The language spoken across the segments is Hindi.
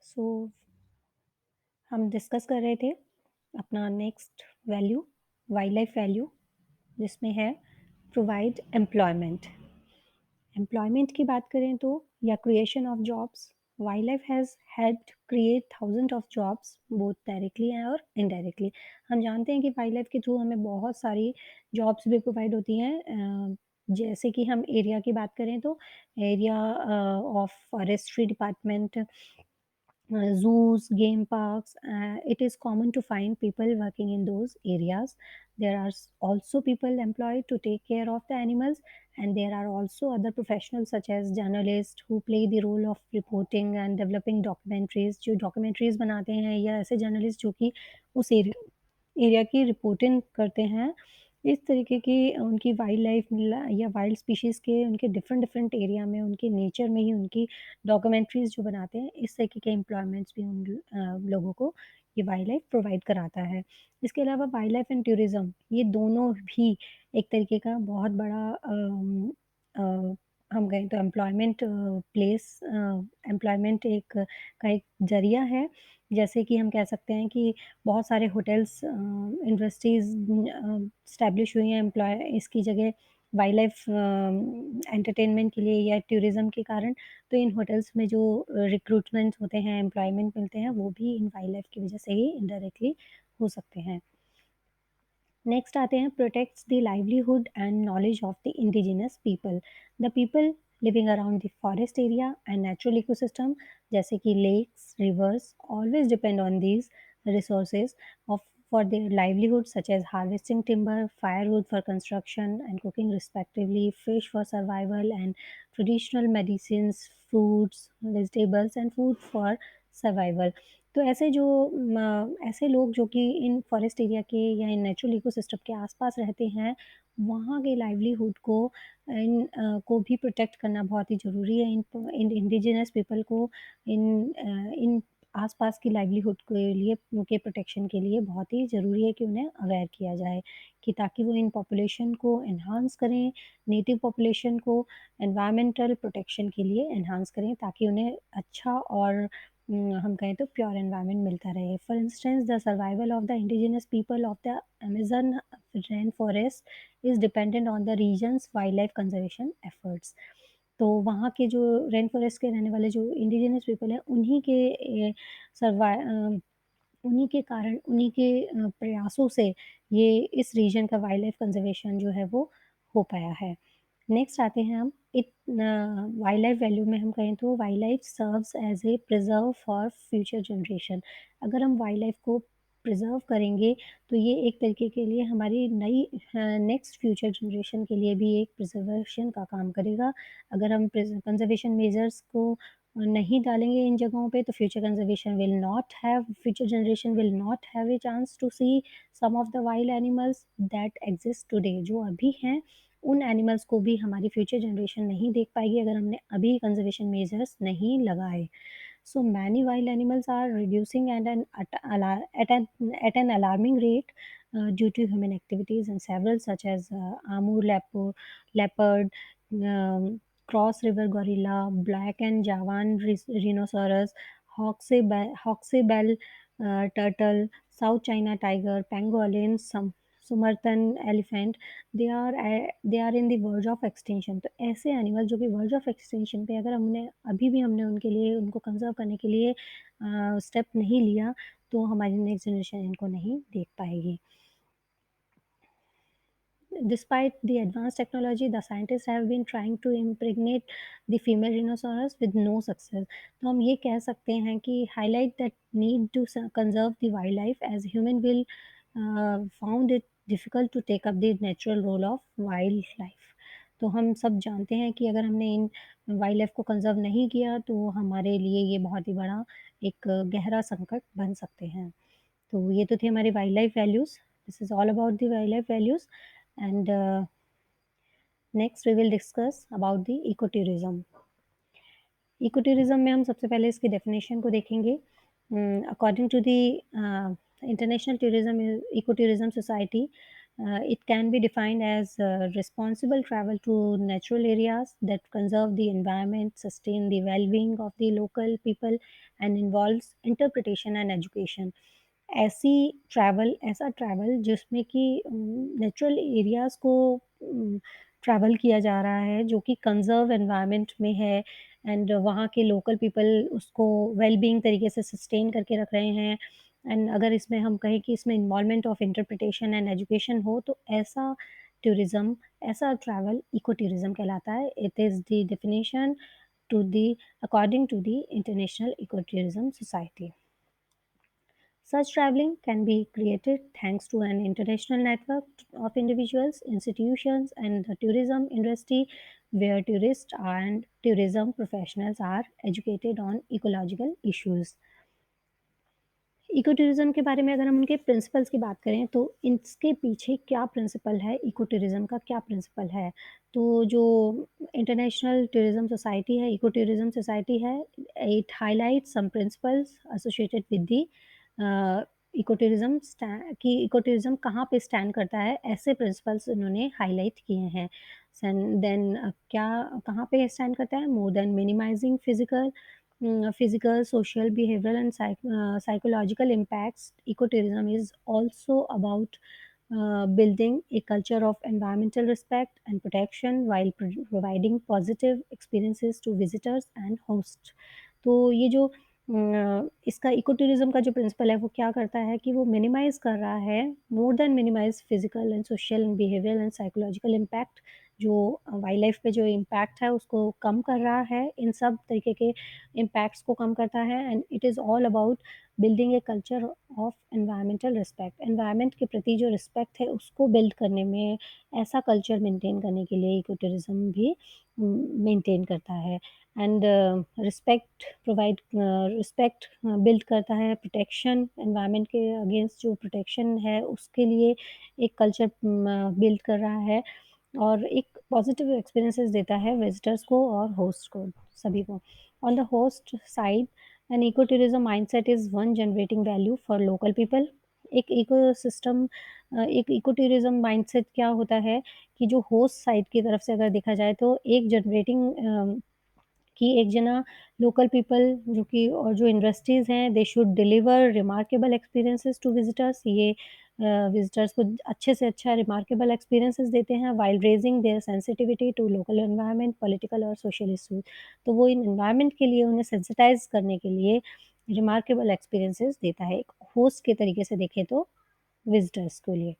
सो हम डिस्कस कर रहे थे अपना next value wild life value जिसमें है प्रोवाइड एम्प्लॉयमेंट। एम्प्लॉयमेंट की बात करें तो या creation of jobs, wild life has helped create thousand of jobs both directly और इनडायरेक्टली। हम जानते हैं कि वाइल्ड लाइफ के थ्रू हमें बहुत सारी जॉब्स भी प्रोवाइड होती हैं। जैसे कि हम एरिया की बात करें तो area of forestry department, zoos, game parks. It is common to find people working in those areas. There are also people employed to take care of the animals, and there are also other professionals such as journalists who play the role of reporting and developing documentaries. जो documentaries बनाते हैं या ऐसे journalists जो कि उस एरिया की रिपोर्टिंग करते हैं। इस तरीके की उनकी वाइल्ड लाइफ या वाइल्ड स्पीशीज़ के उनके डिफरेंट डिफरेंट एरिया में उनके नेचर में ही उनकी डॉक्यूमेंट्रीज़ जो बनाते हैं, इस तरीके के एम्प्लॉयमेंट्स भी लोगों को ये वाइल्ड लाइफ प्रोवाइड कराता है। इसके अलावा वाइल्ड लाइफ एंड टूरिज़्म ये दोनों भी एक तरीके का बहुत बड़ा अ, हम कहें तो एम्प्लॉयमेंट का एक ज़रिया है। जैसे कि हम कह सकते हैं कि बहुत सारे होटल्स इंडस्ट्रीज़ एस्टेब्लिश हुई हैं एम्प्लॉय इसकी जगह वाइल्ड लाइफ एंटरटेनमेंट के लिए या टूरिज़्म के कारण। तो इन होटल्स में जो रिक्रूटमेंट होते हैं, एम्प्लॉयमेंट मिलते हैं, वो भी इन वाइल्ड लाइफ की वजह से ही इनडायरेक्टली हो सकते हैं। नेक्स्ट आते हैं protects the livelihood and knowledge of the indigenous people. The people living around the forest area and natural ecosystem जैसे कि lakes, rivers always depend on these resources of for their livelihood such as harvesting timber, firewood for construction and cooking respectively, fish for survival and traditional medicines, fruits, vegetables and food for survival। तो ऐसे जो ऐसे लोग जो कि इन फॉरेस्ट एरिया के या इन नेचुरल इकोसिस्टम के आसपास रहते हैं, वहाँ के लाइवलीहुड को को भी प्रोटेक्ट करना बहुत ही ज़रूरी है। इन इंडिजिनस पीपल को इन आसपास की लाइवलीहुड के लिए उनके प्रोटेक्शन के लिए बहुत ही ज़रूरी है कि उन्हें अवेयर किया जाए कि ताकि वो इन पॉपुलेशन को एनहांस करें, नेटिव पॉपुलेशन को एनवायरमेंटल प्रोटेक्शन के लिए एनहांस करें ताकि उन्हें अच्छा और हम कहें तो प्योर एनवायरनमेंट मिलता रहे। For instance the survival of the indigenous people of the Amazon rain forest is dependent on the region's wild life conservation efforts. तो वहाँ के जो रेन फॉरेस्ट के रहने वाले जो इंडिजिनस पीपल हैं, उन्हीं के कारण, उन्हीं के प्रयासों से ये इस रीजन का वाइल्ड लाइफ कंजर्वेशन जो है वो हो पाया है। नेक्स्ट आते हैं हम वाइल्ड लाइफ वैल्यू में हम कहें तो wild life serves as a preserve for future generation. अगर हम वाइल्ड लाइफ को प्रिजर्व करेंगे तो ये एक तरीके के लिए हमारी नई नेक्स्ट फ्यूचर जनरेशन के लिए भी एक प्रिजर्वेशन का काम करेगा। अगर हम कंजर्वेशन मेजर्स को नहीं डालेंगे इन जगहों पे तो future generation will not have a chance to see some of the wild animals that exist today. जो अभी हैं उन एनिमल्स को भी हमारी फ्यूचर जनरेशन नहीं देख पाएगी अगर हमने अभी कंजर्वेशन मेजर्स नहीं लगाए। So many wild animals are reducing at an alarming rate due to human activities, and several such as Amur leopard, cross river gorilla, black and Javan rhinoceros, Hoxsebell turtle, South China tiger, pangolin, Sumatran elephant, they are in the verge of extinction. तो ऐसे एनिमल जो कि वर्ज ऑफ एक्सटिंक्शन पे अगर हमने अभी भी हमने उनके लिए उनको कंज़र्व करने के लिए स्टेप नहीं लिया, तो हमारी नेक्स्ट जनरेशन इनको नहीं देख पाएगी। Despite the advanced technology, the scientists have been trying to impregnate the female rhinoceros with no success। तो हम ये कह सकते हैं कि highlight that need to conserve the wildlife as human will found it difficult to take up the natural role of wildlife। तो हम सब जानते हैं कि अगर हमने इन वाइल्ड लाइफ को कंजर्व नहीं किया तो हमारे लिए ये बहुत ही बड़ा एक गहरा संकट बन सकते हैं। तो ये तो थे हमारे wild life values. This is all about the wild life values and next we will discuss about the eco tourism. Eco tourism में हम सबसे पहले इसकी डेफिनेशन को देखेंगे। According to the international tourism eco tourism society It can be defined as responsible travel to natural areas that conserve the environment, sustain the well being of the local people, and involves interpretation and education. ऐसी ऐसा ट्रैवल जिसमें कि नेचुरल एरियाज़ को ट्रैवल किया जा रहा है जो कि कंज़र्व एनवायरनमेंट में है एंड वहाँ के लोकल पीपल उसको वेल बीइंग तरीके से सस्टेन करके रख रहे हैं एंड अगर इसमें हम कहें कि इसमें involvement of interpretation and education हो तो टूरिज़्म ऐसा ट्रैवल इको टूरिज़्म कहलाता है। It is the definition to the according to the international eco tourism society. Such traveling can be created thanks to an international network of individuals, institutions, and the tourism industry where tourists and tourism professionals are educated on ecological issues. Eco tourism के बारे में अगर हम उनके प्रिंसिपल्स की बात करें तो इसके पीछे क्या प्रिंसिपल है, इको टूरिज़्म का क्या प्रिंसिपल है? तो जो इंटरनेशनल टूरिज़्म सोसाइटी है, इको टूरिज़्म सोसाइटी है, it highlights some principles associated with the uh, eco tourism कि इको टूरिज़्म कहाँ पे स्टैंड करता है, ऐसे प्रिंसिपल्स उन्होंने हाइलाइट किए हैं। देन क्या कहाँ पे स्टैंड करता है? More than minimizing physical, social, behavioral, and psychological impacts. Ecotourism is also about building a culture of environmental respect and protection while providing positive experiences to visitors and hosts. तो ये जो इसका इको टूरिज्म का जो प्रिंसिपल है वो क्या करता है कि वो मिनिमाइज कर रहा है more than minimize physical and social and behavioural and psychological impact जो वाइल्ड लाइफ पे जो इम्पैक्ट है उसको कम कर रहा है इन सब तरीके के इम्पैक्ट्स को कम करता है and it is all about building a culture of environmental respect environment के प्रति जो रिस्पेक्ट है उसको बिल्ड करने में ऐसा कल्चर मेंटेन करने के लिए इको टूरिज्म भी मेंटेन करता है एंड रिस्पेक्ट बिल्ड करता है प्रोटेक्शन एनवायरनमेंट के अगेंस्ट जो प्रोटेक्शन है उसके लिए एक कल्चर बिल्ड कर रहा है और एक पॉजिटिव एक्सपीरियंसेस देता है विजिटर्स को और होस्ट को सभी को। On the host side an eco tourism mindset is one generating value for local people. एक इकोसिस्टम एक इको टूरिज्म माइंडसेट क्या होता है कि जो होस्ट साइड की तरफ से अगर देखा जाए तो एक जनरेटिंग कि एक जना लोकल पीपल जो कि और जो इंडस्ट्रीज़ हैं they should deliver remarkable experiences to visitors ये विजिटर्स को अच्छे से अच्छा रिमार्केबल एक्सपीरियंसेस देते हैं while raising their sensitivity to local environment political और सोशल इश्यूज तो वो इन एनवायरनमेंट के लिए उन्हें सेंसिटाइज करने के लिए रिमार्केबल एक्सपीरियंसेस देता है एक होस्ट के तरीके से देखें तो विजिटर्स के लिए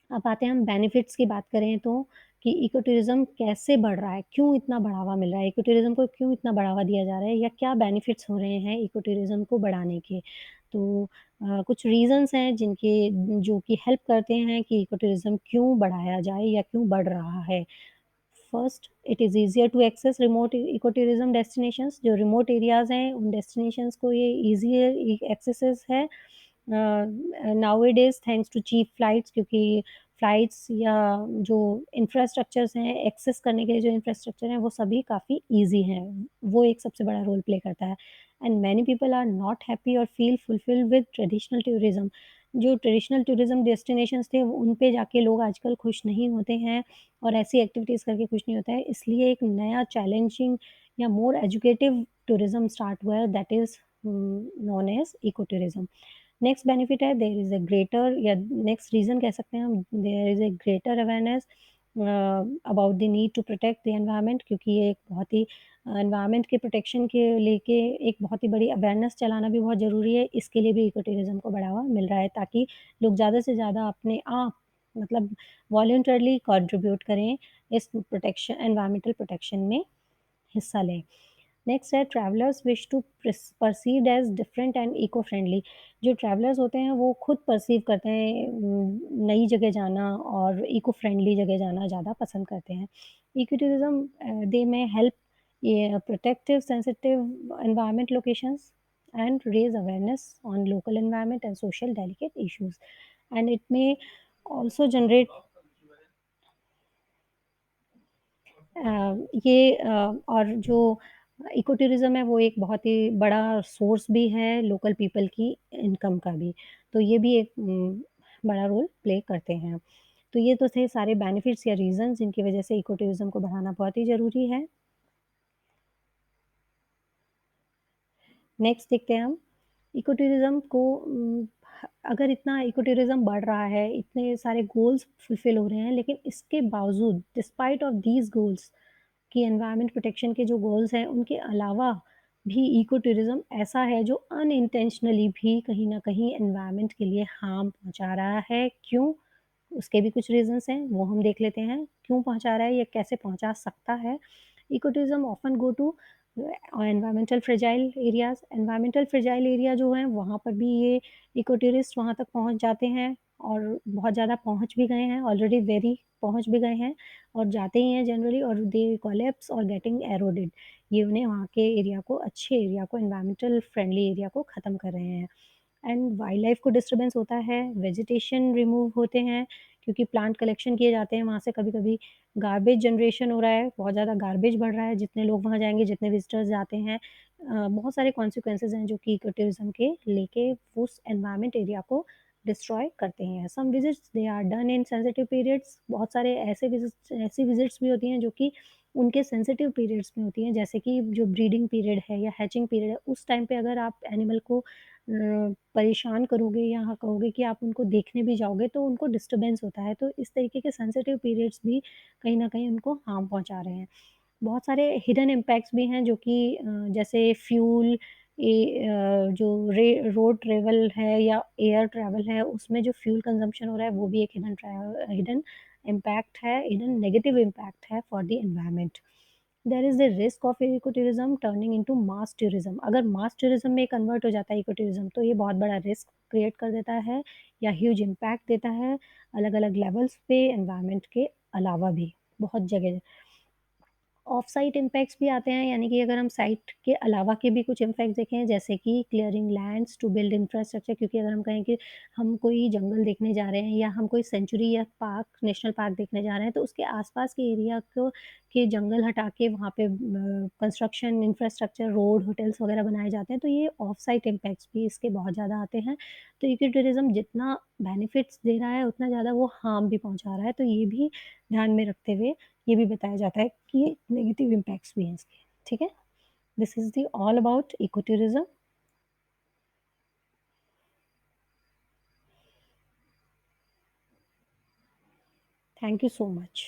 अब आते हैं हम बेनिफिट्स की बात करें तो कि इको टूरिज़्म कैसे बढ़ रहा है? क्यों इतना बढ़ावा मिल रहा है? इको टूरिज़्म को क्यों इतना बढ़ावा दिया जा रहा है या क्या बेनिफिट्स हो रहे हैं इको टूरिज़्म को बढ़ाने के? तो कुछ रीज़न्स हैं जो कि हेल्प करते हैं कि इको टूरिज़्म क्यों बढ़ाया जाए या क्यों बढ़ रहा है। First, it is easier to access remote eco tourism destinations जो रिमोट एरियाज़ हैं, उन डेस्टिनेशंस को ये ईज़ियर एक्सेसेस है। Nowadays thanks to cheap flights क्योंकि फ्लाइट्स या जो इंफ्रास्ट्रक्चर्स हैं, एक्सेस करने के लिए जो इंफ्रास्ट्रक्चर हैं, वो सभी काफ़ी ईज़ी हैं। वो एक सबसे बड़ा रोल प्ले करता है। And many people are not happy और feel fulfilled with traditional tourism. जो ट्रेडिशनल टूरिज़्म डेस्टिनेशंस थे, उन पे जाके लोग आजकल खुश नहीं होते हैं और ऐसी एक्टिविटीज़ करके कुछ नहीं होता है। इसलिए एक नया चैलेंजिंग या मोर एजुकेटिव टूरिज़्म स्टार्ट हुआ है that is known as eco tourism. Next benefit है देयर इज़ अ ग्रेटर या नेक्स्ट रीज़न कह सकते हैं हम there is a greater awareness about the need to protect the environment क्योंकि ये एक बहुत ही एनवायरनमेंट के प्रोटेक्शन के लेके एक बहुत ही बड़ी अवेयरनेस चलाना भी बहुत ज़रूरी है। इसके लिए भी इको टूरिज़्म को बढ़ावा मिल रहा है ताकि लोग ज़्यादा से ज़्यादा अपने आप मतलब वॉलंटरली कंट्रीब्यूट करें इस प्रोटेक्शन एनवायरमेंटल प्रोटेक्शन में हिस्सा लें। नेक्स्ट है travellers wish to perceived as different and eco friendly जो ट्रैवलर्स होते हैं वो खुद परसीव करते हैं नई जगह जाना और इको फ्रेंडली जगह जाना ज़्यादा पसंद करते हैं इको टूरिज्म दे में help protective sensitive environment locations and raise awareness on local environment and social delicate issues and it may also generate और जो इको टूरिज़्म है वो एक बहुत ही बड़ा सोर्स भी है लोकल पीपल की इनकम का भी। तो ये भी एक बड़ा रोल प्ले करते हैं। तो ये तो थे सारे बेनिफिट्स या रीज़न्स जिनकी वज़ह से इको टूरिज़्म को बढ़ाना बहुत ही ज़रूरी है। नेक्स्ट देखते हैं हम, इको टूरिज़्म को अगर इतना इको टूरिज़्म बढ़ रहा है, इतने सारे गोल्स फुलफ़िल हो रहे हैं, लेकिन इसके बावजूद डिस्पाइट ऑफ दीज़ गोल्स कि एनवायरनमेंट प्रोटेक्शन के जो गोल्स हैं, उनके अलावा भी इको टूरिज़्म ऐसा है जो अनइंटेंशनली भी कहीं न कहीं एनवायरनमेंट के लिए हार्म पहुँचा रहा है। क्यों? उसके भी कुछ रीज़न्स हैं, वो हम देख लेते हैं, क्यों पहुँचा रहा है या कैसे पहुँचा सकता है। Eco tourism often go to environmental fragile areas, environmental fragile area जो हैं, वहाँ पर भी ये इको टूरिस्ट वहाँ तक पहुँच जाते हैं और बहुत ज़्यादा पहुँच भी गए हैं, ऑलरेडी वेरी पहुँच भी गए हैं और जाते ही हैं जनरली और दे कोलैप्स और गेटिंग एरोडेड। ये उन्हें वहाँ के एरिया को, अच्छे एरिया को, एनवायरमेंटल फ्रेंडली एरिया को ख़त्म कर रहे हैं। एंड वाइल्ड लाइफ को डिस्टर्बेंस होता है, वेजिटेशन रिमूव होते हैं क्योंकि प्लांट कलेक्शन किए जाते हैं वहाँ से कभी-कभी गार्बेज जनरेशन हो रहा है, बहुत ज़्यादा गार्बेज बढ़ रहा है, जितने लोग वहाँ जाएँगे, जितने विज़िटर्स जाते हैं बहुत सारे कॉन्सिक्वेंसेज़ हैं जो कि इको टूरिज़्म के लेके उस एनवायरनमेंट एरिया को डिस्ट्रॉय करते हैं। Some visits they are done in sensitive periods बहुत सारे ऐसी विज़िट्स भी होती हैं जो कि उनके सेंसिटिव पीरियड्स में होती हैं, जैसे कि जो ब्रीडिंग पीरियड है या हैचिंग पीरियड है, उस टाइम पे अगर आप एनिमल को परेशान करोगे या कहोगे कि आप उनको देखने भी जाओगे तो उनको डिस्टर्बेंस होता है। तो इस तरीके के सेंसिटिव पीरियड्स भी कहीं न कहीं उनको हार्म पहुँचा रहे हैं। बहुत सारे हिडन इम्पैक्ट्स भी हैं जो कि जैसे फ्यूल जो रे रोड ट्रैवल है या एयर ट्रैवल है उसमें जो फ्यूल कंज़म्पशन हो रहा है वो भी एक हिडन इम्पैक्ट है, हिडन नेगेटिव इम्पैक्ट है for the environment. There is the risk of eco tourism turning into mass tourism अगर मास टूरिज़्म में कन्वर्ट हो जाता है इको टूरिज़्म तो ये बहुत बड़ा रिस्क क्रिएट कर देता है या ह्यूज इम्पैक्ट देता है अलग-अलग लेवल्स पे एनवायरनमेंट के अलावा भी, बहुत जगह। ऑफ साइट इम्पैक्ट्स भी आते हैं यानी कि अगर हम साइट के अलावा के भी कुछ इम्पैक्ट देखें जैसे कि clearing lands to build infrastructure क्योंकि अगर हम कहें कि हम कोई जंगल देखने जा रहे हैं या हम कोई सेंचुरी या पार्क नेशनल पार्क देखने जा रहे हैं तो उसके आसपास के एरिया को के जंगल हटा के वहाँ पे कंस्ट्रक्शन इंफ्रास्ट्रक्चर रोड होटल्स वगैरह बनाए जाते हैं तो ये ऑफ साइट इम्पैक्ट्स भी इसके बहुत ज़्यादा आते हैं तो इको टूरिज्म जितना बेनिफिट्स दे रहा है उतना ज़्यादा वो हार्म भी पहुँचा रहा है तो ये भी ध्यान में रखते हुए ये भी बताया जाता है कि नेगेटिव इम्पैक्ट्स भी हैं इसके, ठीक है? This is the all about eco tourism. Thank you so much.